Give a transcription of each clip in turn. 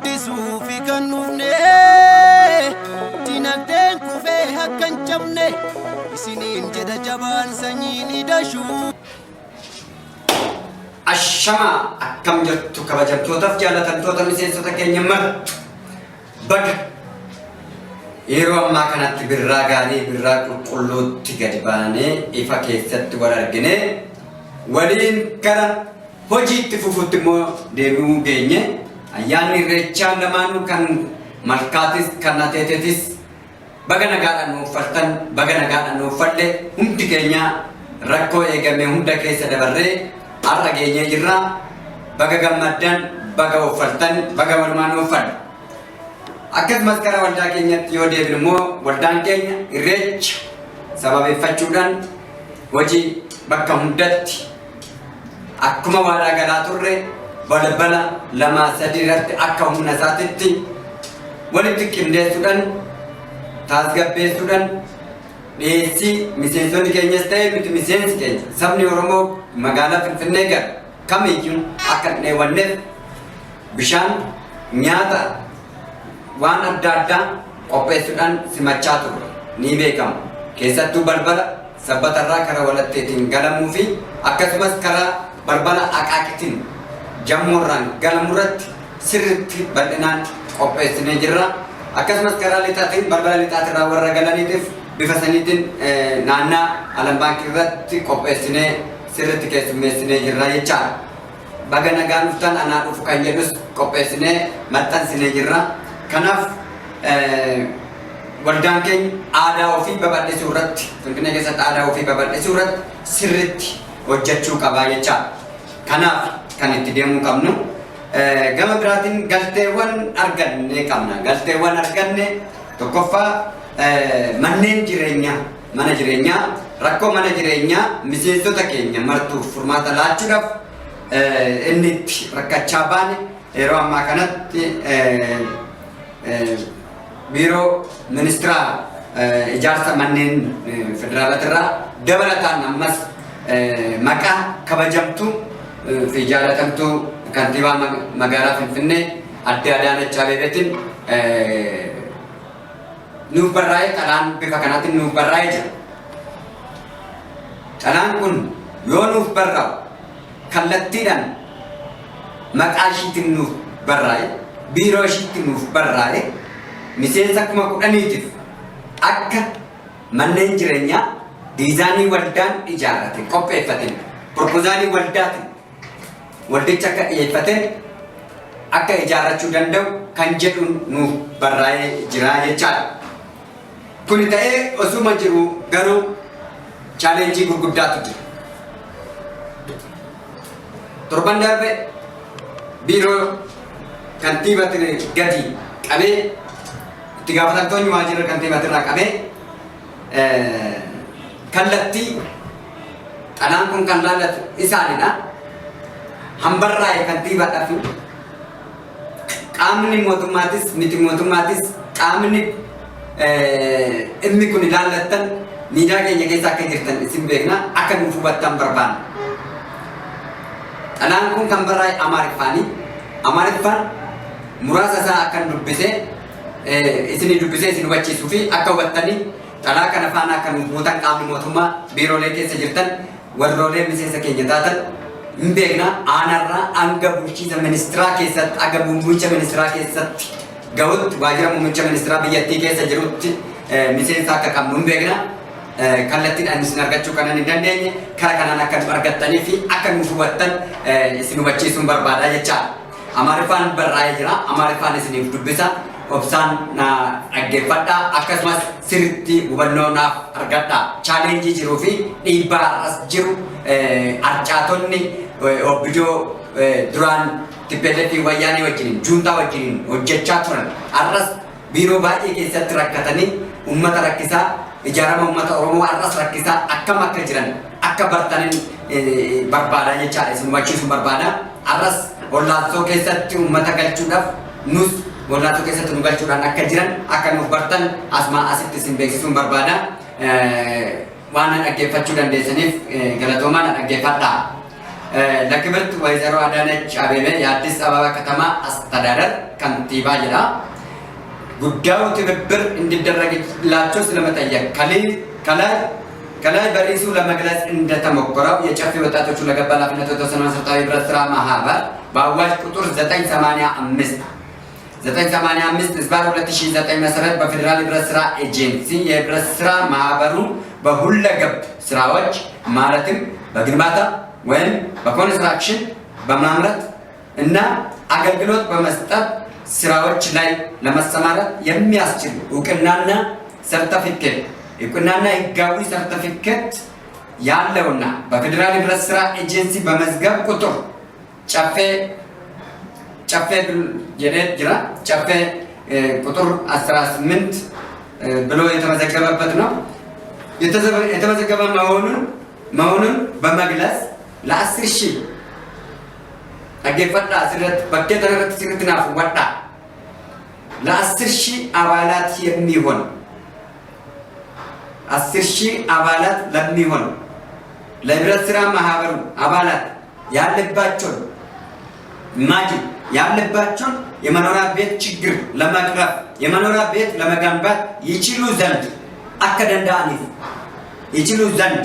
guddisuu fi kan nuufne dinagdeen kufee akka hin cabne isiniin jedha jabaan sanyiin hidhashuu. Ashama akkam jirtu kabajamtootaaf jaalatamtoota miseensota keenya martu baga yeroo ammaa kanatti birraa gaarii birraa qulqulluutti gadi baanee ifa keessatti wal argine waliin gara hojiitti fufuutti immoo deebi'uu geenye ayyaanni irreechaa lamaanuu kan malkaatis kan ateetetis baga nagaadhaan nuuf faltan baga nagaadhaan nuuf falle hundi keenya rakkoo eegame hunda keessa dabarree har'a geenyee jirra baga gammaddan baga uffaltan baga walumaan uffallu. Akkasumas karaa waldaa keenyatti yoo deebinu immoo waldaan keenya irreecha sababeeffachuudhaan hojii bakka hundatti akkuma waadaa galaa turre balbala 2-3 irratti akka humna isaatitti walitti qindeessuudhaan tasgabbeessuudhaan dhiyeessii miseensonni keenyas ta'e miti miseensi keenya sabni Oromoo magaalaa Finfinnee gara kamiyyuu akka hin dheewanneef bishaan nyaata waan adda addaa qopheessuudhaan simachaa turre ni beekama. Keessattuu balbala sabbatarraa karaa walatteetiin galamuu fi akkasumas karaa balbala aqaaqitiin jammoorraan galamurratti sirriitti bal'inaan qopheessinee jirra. Akkasumas karaa lixaatiin balbala lixaatirraa warra galaniitiif bifa saniitiin naannaa Alambaankii irratti qopheessinee sirriitti keessummeessinee jirra jechaadha. Baga nagaan dhuftan anaa dhufu kan jedhus qopheessinee maxxansinee jirra. Kanaaf waldaan keenya aadaa ofii babal'isuu irratti Finfinnee keessatti aadaa ofii babal'isuu irratti sirriitti hojjechuu qabaa jechaadha. Kanaaf kan itti deemuu qabnu gama biraatiin galteewwan arganne qabna. Galteewwan arganne tokkoffaa manneen jireenyaa mana jireenyaa rakkoo mana jireenyaa miseensota keenya martuuf furmaata laachuudhaaf inni itti rakkachaa baane yeroo ammaa kanatti biiroo ministeera ijaarsa manneen federaalaatirraa dabalataan ammas maqaa kabajamtuu fi jaalatamtuu kantiibaa magaalaa Finfinnee adde Adaanech Abeebeetiin nuuf barraa'ee xalaan bifa kanaatiin nuuf barraa'ee jira. Xalaan kun yoo nuuf barraa'u kallattiidhaan maqaa ishiitiin nuuf barraa'e biiroo ishiitti nuuf barraa'e miseensa 10,000tiif akka manneen jireenyaa diizaanii waldaan ijaarrate qopheeffateen propoozaalii waldaatiin waldicha akka dhiyeeffateen akka ijaarrachuu danda'u kan jedhu nuuf barraa'ee jira jechaadha. Kun ta'ee osuma jiru garuu chaalenjii gurguddaatu jira. Torban darbe biiroo kantiibaatiin gadi qabee itti gaafatamtoonni waajjira kantiibaatirraa qabee kallattii xalaan kun kan laallatu isaanidha. Hambarraa'e kantiibaadhaaf qaamni mootummaatis miti mootummaatis qaamni inni kun ilaallattan miidiyaa keenya keessa akka jirtan isin beekna akka nuuf hubattan barbaanna. Xalaan kun kan barraa'e Amaariffaani. Amaariffaan muraasa isaa akka dubbisee isin dubbisee isin hubachiisuu fi akka hubattanii xalaa kana faana akka nuuf buutan qaamni mootummaa biiroolee keessa jirtan warroolee miseensa keenya taatan hin beekna. Aanarraa hanga bulchiinsa ministeeraa keessatti hanga muummicha ministeeraa keessatti gahutti waajjira muummicha ministeeraa biyyattii keessa jirutti miseensa akka qabnu hin beekna. Kallattiidhaan isin argachuu kan hin dandeenye karaa kanaan akka nu argattanii fi akka nuuf hubattan isin hubachiisuun barbaada jechaadha. Amaariffaan barraa'ee jira. Amaariffaan isiniif dubbisa. Obsaan dhaggeeffadhaa akkasumas sirriitti hubannoo naaf argadhaa. Chaalenjii jiruu fi dhiibbaa as jiru arcaatonni obbidoo duraan TPLF wayyaanee wajjiniin juuntaa wajjiniin hojjechaa turan arras biiroo baay'ee keessatti rakkatanii uummata rakkisaa ijaarama uummata Oromoo arras rakkisaa akkam akka jiran akka bartanin barbaada jechaadha. Isin hubachiisuun barbaada. Arras wallaansoo keessatti uummata galchuudhaaf nus wallaansoo keessatti nu galchuudhaan akka jiran akka nuuf bartan asuma asitti isin beeksisuun barbaada. Waan dhaggeeffachuu dandeessaniif galatoomaa dhaggeeffadhaa. ለክብርት ወይዘሮ አዳነች አቤቤ የአዲስ አበባ ከተማ አስተዳደር ከንቲባ ይላ ጉዳዩ ትብብር እንዲደረግላቸው ስለመጠየቅ ከላይ በርዕሱ ለመግለጽ እንደተሞከረው የጨፌ ወጣቶቹ ለገባ ኃላፊነት የተወሰነ መሰረታዊ ህብረት ስራ ማህበር በአዋጅ ቁጥር 985 ህዝባር 2009 መሰረት በፌዴራል ህብረት ስራ ኤጀንሲ የህብረት ስራ ማህበሩ በሁለገብ ስራዎች ማለትም በግንባታ ወይም በኮንስትራክሽን በማምረት እና አገልግሎት በመስጠት ስራዎች ላይ ለመሰማራት የሚያስችል እውቅናና ህጋዊ ሰርተፊኬት ያለውና በፌዴራል ህብረት ስራ ኤጀንሲ በመዝገብ ቁጥር ጨፌ ቁጥር 18 ብሎ የተመዘገበበት ነው። የተመዘገበ መሆኑን በመግለጽ ለ10 ሺህ አገፈጣ ስረት በከተረት ሲርትናፍ ወጣ ለ10 ሺህ አባላት የሚሆን 10 ሺህ አባላት ለሚሆን ለህብረት ስራ ማህበሩ አባላት ያለባቸውን የመኖሪያ ቤት ችግር ለመቅረፍ የመኖሪያ ቤት ለመገንባት ይችሉ ዘንድ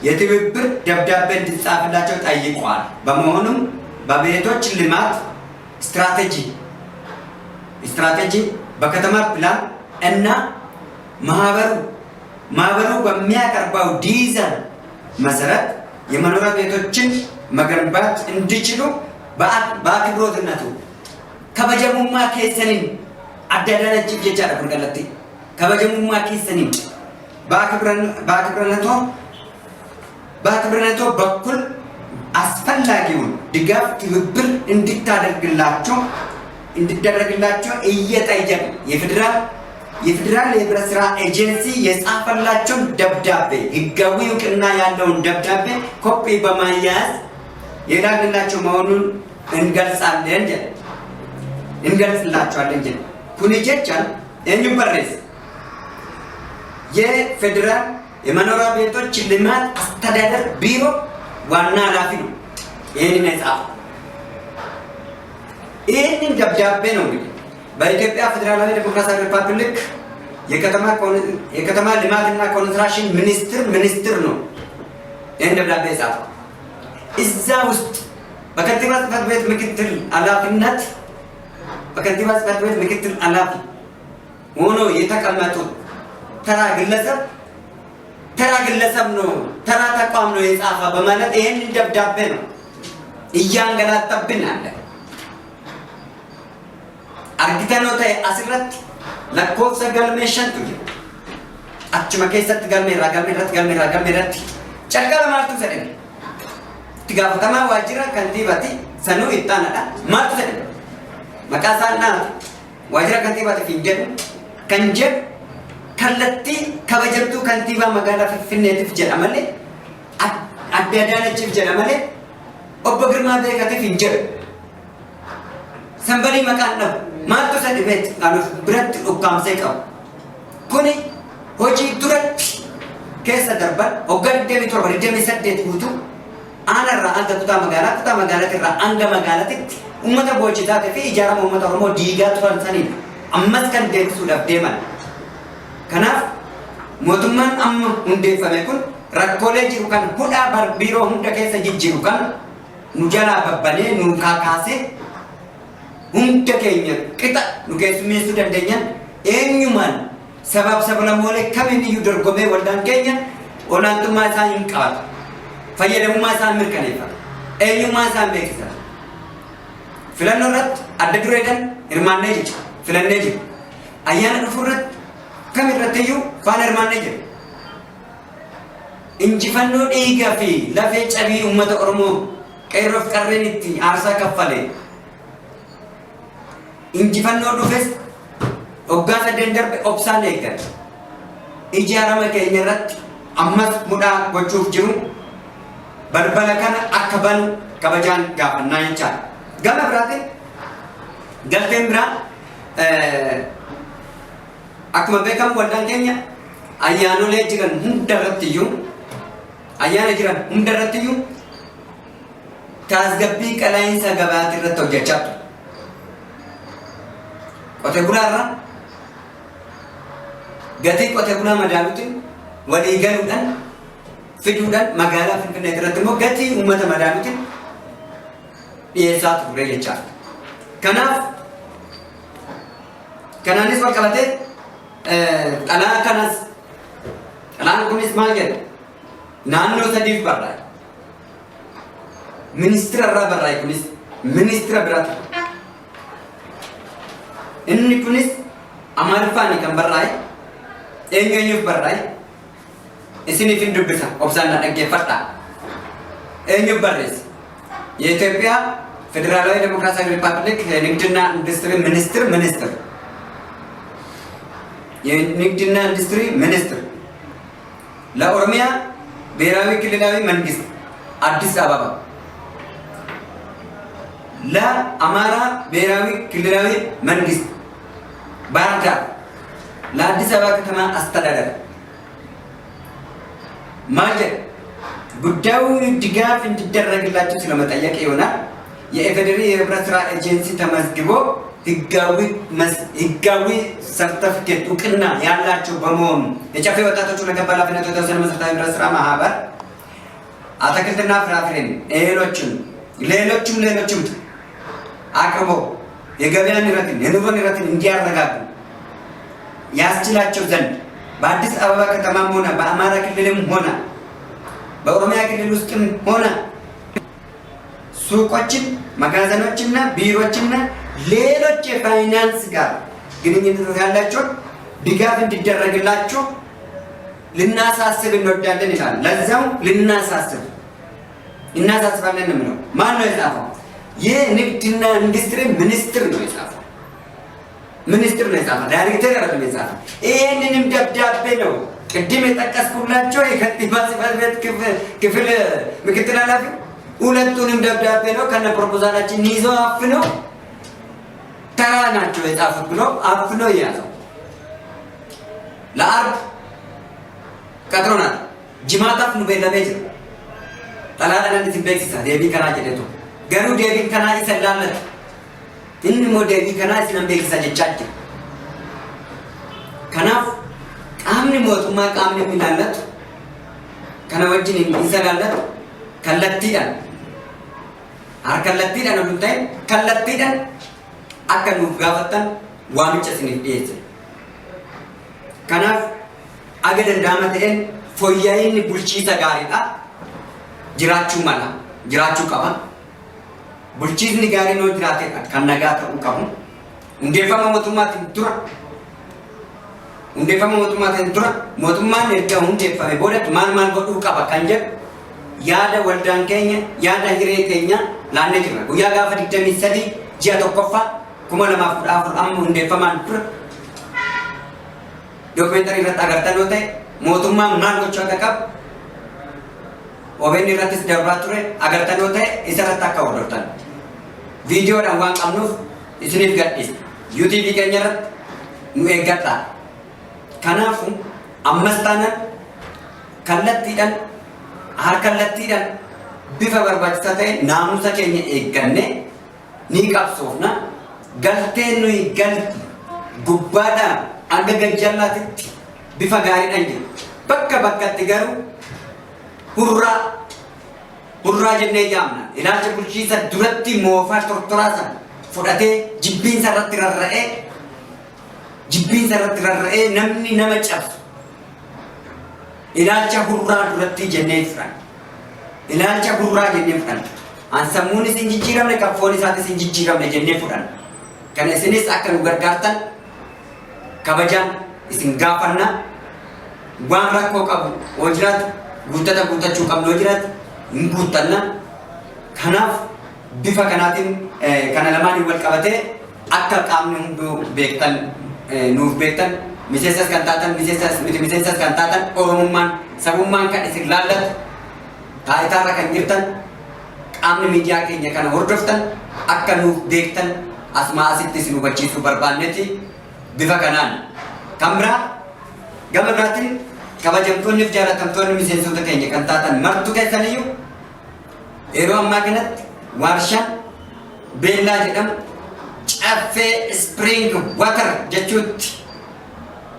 የትብብር ደብዳቤ እንዲጻፍላቸው ጠይቀዋል። በመሆኑም በቤቶች ልማት ስትራቴጂ በከተማ ፕላን እና ማህበሩ በሚያቀርበው ዲዛይን መሰረት የመኖሪያ ቤቶችን መገንባት እንዲችሉ በአክብሮትነቱ ከበጀሙማ ኬሰኒን አዳዳነች ጀቻለ ኩንቀለቲ ከበጀሙማ ኬሰኒን በአክብሮትነቱ በኩል አስፈላጊውን ድጋፍ ትብብር እንዲደረግላቸው እየጠየቁ የፌዴራል የህብረት ስራ ኤጀንሲ የጻፈላቸውን ደብዳቤ ህጋዊ እውቅና ያለውን ደብዳቤ ኮፒ በማያያዝ የላክላቸው መሆኑን እንገልጽላቸዋለን። ኩኒ ጀቻን ኤንበሬስ የፌዴራል የመኖሪያ ቤቶች ልማት አስተዳደር ቢሮ ዋና ኃላፊ ነው። ይህንን የጻፈው ይህንን ደብዳቤ ነው እንግዲህ በኢትዮጵያ ፌዴራላዊ ዴሞክራሲያዊ ሪፐብሊክ የከተማ ልማትና ኮንስትራክሽን ሚኒስትር ነው ይህን ደብዳቤ የጻፈው። እዛ ውስጥ በከንቲባ ጽሕፈት ቤት ምክትል ኃላፊ ሆኖ የተቀመጡት ተራ ግለሰብ ነው፣ ተራ ተቋም ነው የጻፈ በማለት ይህንን ደብዳቤ ነው እያንገላታብን አለ። አርጊተኖተ አስረት ለኮፍሰ ገልሜሸንቱ አችመ keessatti galmeerratti calqaba maaltu jedhame itti gaafatamaa waajjira kantiibati sanuu ittaanadha maaltu jedhame maqaa isaanii waajjira kantiibati fi jedhu kan jedhu kallattii kabajamtuu kantiibaa magaalaa Finfinneetiif jedha malee Adde Adaanachiif jedha malee obbo Girmaa Beekatiif hin jedhu sanbalii maqaan dhabu maaltu isa dhibeet anuuf biratti ukkaamsee qabu kuni hojii duratti keessa darban hoggaa 27 guutuu aanarraa hanga kutaa magaalaatirraa hanga magaalaatitti uummata boojitaatii fi ijaarama uummata Oromoo diigaa turan saniidha. Ammas kan deebisuudhaaf deeman. Kanaaf mootummaan amma hundeeffame kun rakkoolee jiru kan hudhaa biiroo hunda keessa jijjiiru kan nu jalaa babbanee nu kaakaasee hunda keenya qixa nu keessummeessuu dandeenyan eenyumaan sablamoolee kamiiniyyuu dorgomee waldaan keenya olaantummaa isaa hin qabatu. Fayyadamummaa isaa mirkaneeffata. Eenyummaa isaa beeksisa. Filannoo irratti adda dureedhaan hirmaannee jirra. Filannee jirra. Ayyaana dhufuu irratti kamirrattiyyuu faana hirmaannee jirra. Injifannoo dhiigaa fi lafee cabii uummata Oromoo qeerroof qarreen itti aarsaa kaffalee injifannoo dhufes hoggaa 8 darbe obsaan eeggata. Ijaarama keenya irratti ammas mudhaa gochuuf jiru balbala kana akka banu kabajaan gaafannaa jechaadha. Gama biraatiin galteen biraa akkuma beekamu waldaan keenya ayyaanolee jiran hunda irrattiyyuu tasgabbii qalaa'insa gabaatti irratti hojjechaa ture. Qotee bulaarra gatii qotee bulaa madaaluutiin walii galuudhaan fiduudhaan magaalaa Finfinnee irratti immoo gatii uummata madaaluutiin dhiyeessaa ture jechaadha. Kanaanis wal qabatee xalaan kunis maal jedha? Naannoo sadiif barraa'e. Ministeera irraa barraa'e kunis ministeera biraati. Inni kunis Amaariffaan kan barraa'e, eenyuuf barraa'e? Isiniif hin dubbisa, obsaan na dhaggeeffadhaa. Eenyuuf barreesse? የኢትዮጵያ ፌዴራላዊ ዴሞክራሲያዊ ሪፐብሊክ የንግድና ኢንዱስትሪ ሚኒስትር የንግድና ኢንዱስትሪ ሚኒስትር ለኦሮሚያ ብሔራዊ ክልላዊ መንግስት አዲስ አበባ ለአማራ ብሔራዊ ክልላዊ መንግስት ባህር ዳር ለአዲስ አበባ ከተማ አስተዳደር ማጀት ጉዳዩ ድጋፍ እንዲደረግላቸው ስለመጠየቅ ይሆናል። የኢፌዴሪ የህብረት ስራ ኤጀንሲ ተመዝግቦ ህጋዊ ሰርተፊኬት እውቅና ያላቸው በመሆኑ የጨፌ ወጣቶች ለገባ ኃላፊነት የተወሰነ መሰረታዊ ህብረት ስራ ማህበር አትክልትና ፍራፍሬን ሌሎችም አቅርቦ የገበያ ንረትን የኑሮ ንረትን እንዲያረጋጉ ያስችላቸው ዘንድ በአዲስ አበባ ከተማም ሆነ በአማራ ክልልም ሆነ በኦሮሚያ ክልል ውስጥም ሆነ ሱቆችን፣ መጋዘኖችና ቢሮዎችና ሌሎች የፋይናንስ ጋር ግንኙነት ያላቸው ድጋፍ እንዲደረግላቸው ልናሳስብ እንወዳለን ይላል። ለዛው እናሳስባለን ነው። ማን ነው የጻፈው? የንግድና ኢንዱስትሪ ሚኒስትር ነው የጻፈው። ዳይሬክተር አይደለም የጻፈው። ይሄንንም ደብዳቤ ነው ቅድም የጠቀስኩላቸው የከንቲባ ጽሕፈት ቤት ክፍል ምክትል ኃላፊ ሁለቱንም ደብዳቤ ነው ከነ ፕሮፖዛላችን ይዘው አፍነው ተራ ናቸው የጻፉት ብሎ አፍነው የያዘው። ለአርብ ቀጥሮናል። ጅማታፍ ነው በለቤት ጠላላን እንድትበክሳ ዴቢ ከና ጀደቱ ገሩ ዴቢ ከና ይሰላለት እንሞ ዴቢ ከና ስለምበክሳ ጀቻች ከናፍ qaamni mootummaa qaamni ilaallatu kana wajjin isalaallatu kallattiidhaan harkallattiidhaan oduu ta'e kallattiidhaan akka nuuf gaafattan waamicha isiniif dhiyeesse. Kanaaf aga danda'ama ta'een fooyya'inni bulchiisa gaariidha. Jiraachuu qaba. Bulchiisni gaariin yoo jiraate kan nagaa ta'uu qabu. Hundeeffama mootummaatiin dura mootummaan erga hundeeffame boodatti maal godhuu qaba kan jedhu yaada waldaan keenya yaada hiree keenya laannee jirra. Guyyaa gaafa 23 ji'a tokkoffaa 2014 amma hundeeffamaan dura dookumentarii irratti agartan yoo ta'e mootummaan maal gochuu akka qabu OBN irrattis darbaa ture agartan yoo ta'e isa irratti akka hordoftan viidiyoodhaan waan qabnuuf isiniif gadhiisa. YouTube keenya irratti nu eeggadhaa. Kanaafu ammas taanaan kallattiidhaan harkallattiidhaan bifa barbaachisaa ta'e naamusa keenya eeggannee ni qabsoofna. Galteen nuyi galti gubbaadhaan hanga gajjallaatitti bifa gaariidhaan jiru. Bakka bakkatti garuu hurraa jennee yaamna. Ilaalcha bulchiisa duratti moofaa tortoraa sana fudhatee jibbiinsa irratti rarra'ee namni nama cabsu ilaalcha hurraa duratti jennee fudhanna. An sammuun isin jijjiiramne kan foon isaatis hin jijjiiramne jennee fudhanna. Kana isinis akka nu gargaartan kabajaan isin gaafanna. Waan rakkoo qabu yoo jiraatu guuttachuu qabnu yoo jiraatu hin guuttanna. Kanaaf bifa kanaatiin kana lamaaniin wal qabatee akka qaamni hunduu nuuf beektan miseensas kan taatan miseensas kan taatan oromummaan sabummaan kan isin laallatu taayitaarra kan jirtan qaamni miidiyaa keenya kana hordoftan akka nuuf beektan asuma asitti isin hubachiisuu barbaannetti bifa kanaan. Kan biraa gama biraatiin kabajamtoonni fi jaalatamtoonni miseensota keenya kan taatan martu keessaniyyuu yeroo ammaa kanatti warshaan beellaa jedhamu caffee spring water jechuutti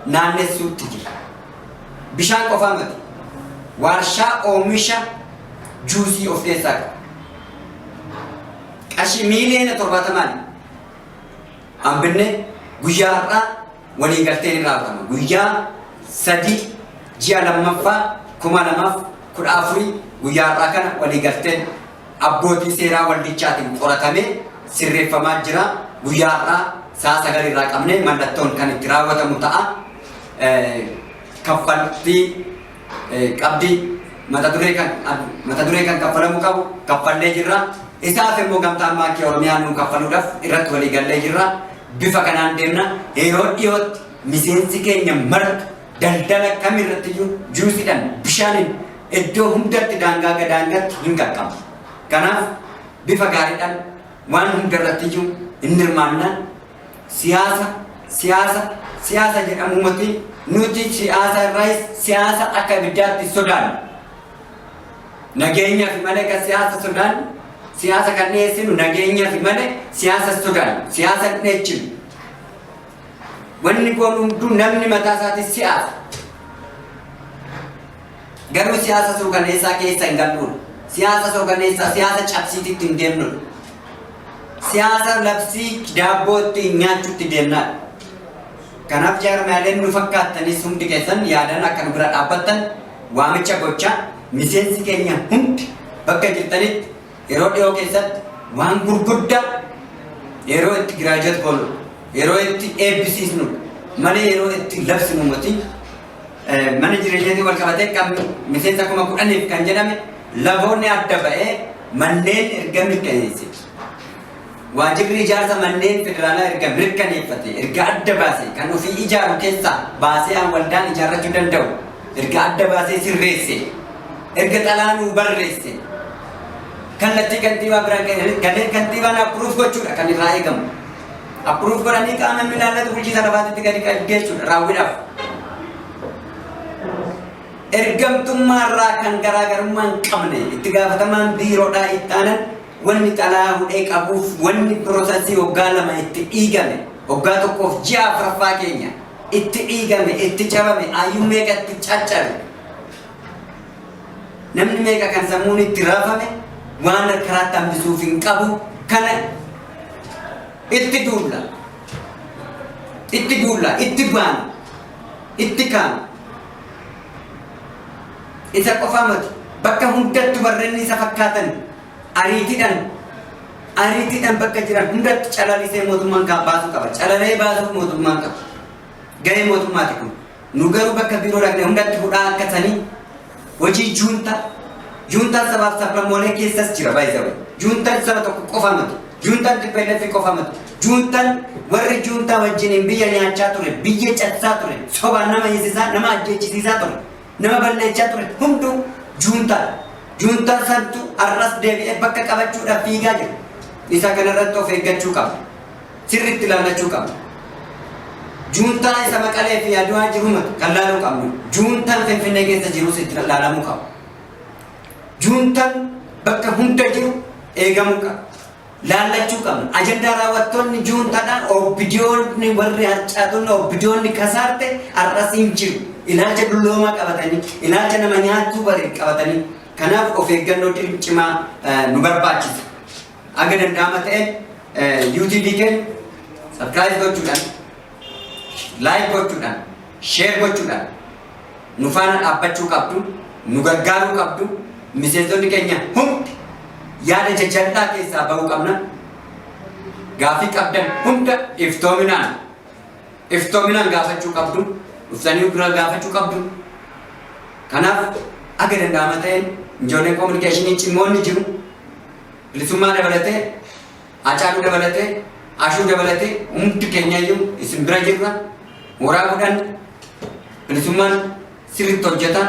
naannessuutti jira. Bishaan qofaa miti warshaa oomisha juusii of keessaa qaba. Qarshii miiliyoona 70 hambinne guyyaa har'aa walii galteen irraa argama. Guyyaa 3 ji'a lammaffaa 2014 guyyaa har'aa kana walii galteen abbootii seeraa waldichaatiin qoratamee sirreeffamaa jira. Guyyaa har'aa sa'a 9 irraa qabnee mallattoon kan itti raawwatamu ta'a. Kaffaltii qabdii mata duree kan kaffalamu qabu kaffallee jirra. Isaaf immoo gamtaan maatii Oromiyaa nu kaffaluudhaaf irratti walii gallee jirra. Bifa kanaan deemna. Yeroo dhiyootti miseensi keenya marga daldala kamirratti iyyuu juusiidhaan bishaaniin iddoo hundatti daangaa gadaangaatti hin qaqqabu. Kanaaf bifa gaariidhaan waan hundarratti iyyuu hin hirmaannaan siyaasa jedhamu mati nuti siyaasa irraas siyaasa akka ibiddaatti sodaanna. Nageenyaaf malee kan siyaasa sodaannu siyaasa kan dhiyeessinu nageenyaaf malee siyaasa sodaannu siyaasa hin dheechinu. Wanni kun hunduu namni mataa isaatiin siyaasa. Garuu siyaasa suukaneessaa keessa hin galluudha. Siyaasa suukaneessaa siyaasa cabsiititti hin deemnuudha. Siyaasa labsii daabbootti nyaachuutti deemnaadha. Kanaaf jaarmaaleen nu fakkaatanis hundi keessan yaadan akka nu bira dhaabbattan waamicha gochaa miseensi keenya hundi bakka jirtanitti yeroo dhiyoo keessatti waan gurguddaa yeroo itti giraajuweet goonu yeroo itti eebbisiisnu malee yeroo itti labsinu miti mana jireenyaatiin wal qabatee kan miseensa 10,000 kan jedhame lafoonni adda ba'ee manneen erga mirkaneesse. Waajjirri ijaarsa manneen federaalaa erga mirkaneeffate erga adda baasee kan ofii ijaaru keessaa baasee aan waldaan ijaarrachuu danda'u erga adda baasee sirreesse erga xalaanuu barreesse kallattii kantiibaa biraan galee kantiibaan approve gochuudha kan irraa eegamu. Approve godhanii qaama milaallatu bulchiinsa lafaatitti gadi geessuudha raawwiidhaaf. Ergamtummaa irraa kan garaagarummaa hin qabne itti gaafatamaan biiroodhaa itti aanan wanni xalaa hudhee qabuuf wanni piroosesii waggaa 2 itti dhiigame waggaa 1 ji'a 4ffaa keenya itti dhiigame itti cabame ayyuu meeqa itti caccabe namni meeqa kan sammuun itti raafame waan karaatti hambisuuf hin qabu kana itti duulla itti baana itti kaana isa qofaa miti bakka hundatti warreen isa fakkaatan ariitiidhaan bakka jiran hundatti calalisee mootummaan baasuu qaba. Calalee baasuuf mootummaan qaba. Gahee mootummaati kun. Nu garuu bakka biiroo dhaqnee hundatti hudhaa akkasanii hojii juuntaan sabaaf sablammoolee keessas jira baay'ee. Juuntaan saba tokko qofa miti. Juuntaan TPLF qofa miti. Juuntaan warri juuntaa wajjiniin biyya nyaachaa ture, biyya cabsaa ture, sobaan nama hiisisaa, nama ajjeechisiisaa ture, nama balleechaa ture hunduu juuntaa. Juuntaan santu arras deebi'ee bakka qabachuudhaaf fiigaa jira. Isa kanarratti of eeggachuu qabna. Sirriitti ilaallachuu qabna. Juuntaan isa Maqalee fi Adwaa jiru kan laaluu qabnu. Juuntaan Finfinnee keessa jirus itti ilaalamuu qaba. Juuntaan bakka hunda jiru eegamuu qaba. Laallachuu qabna. Ajandaa raawwattoonni juuntaadhaan obbidiyoonni warri harcaatonni obbidiyoonni kasaarte arras hin jiru. Ilaalcha dulloomaa qabatanii, ilaalcha nama nyaachuu bari qabatanii. Kanaaf of eeggannoo cimaa nu barbaachisa. Akka danda'ama ta'e YouTube keenya subscribe gochuudhaan, like gochuudhaan, share gochuudhaan nu faana dhaabbachuu qabdu, nu gargaaruu qabdu. Miseensonni keenya hundi yaada jajjal'aa keessaa bahuu qabna. Gaafii qabdan hunda iftoominaan gaafachuu qabdu. Dhuftanii bira gaafachuu qabdu. Kanaaf akka danda'ama ta'e ijoolleen kominikeeshinii cimoonni jiru. Bilisummaa dabalatee, Hacaaluu dabalatee, Ashuu dabalatee hundi keenya iyyuu isin bira jirra. Mooraa godhan bilisummaan sirriitti hojjeta.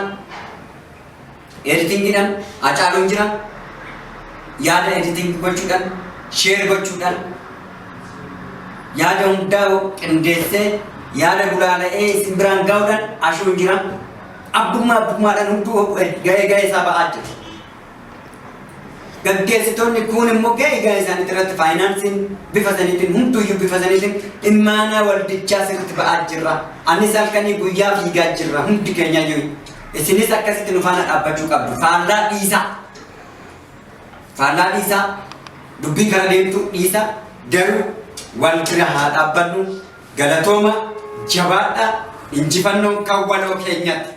Editingiidhaan Hacaaluun jira. Yaada editing gochuudhaan, share gochuudhaan, yaada hundaa qindeessee, yaada gulaala'ee isin biraan gahuudhaan Ashuun jira. Abbummaadhaan hunduu gahee isaa ba'aa jira. gaggeessitoonni kun immoo ga'ee ga'ee isaanii irratti faayinaansiin bifa saniitiin hunduyyuu bifa saniitiin dhimmaanaa waldichaa sirriitti ba'aa jirra. Anis halkanii guyyaa fiigaa jirra hundi keenya jiru. Isinis akkasitti nu faana dhaabbachuu qabdu. Faallaa dhiisaa. Faallaa dhiisaa. Dubbii kana deemtu dhiisaa. Garuu wal bira haa dhaabbannu. Galatooma jabaadha. Injifannoon kan waloo keenyatti.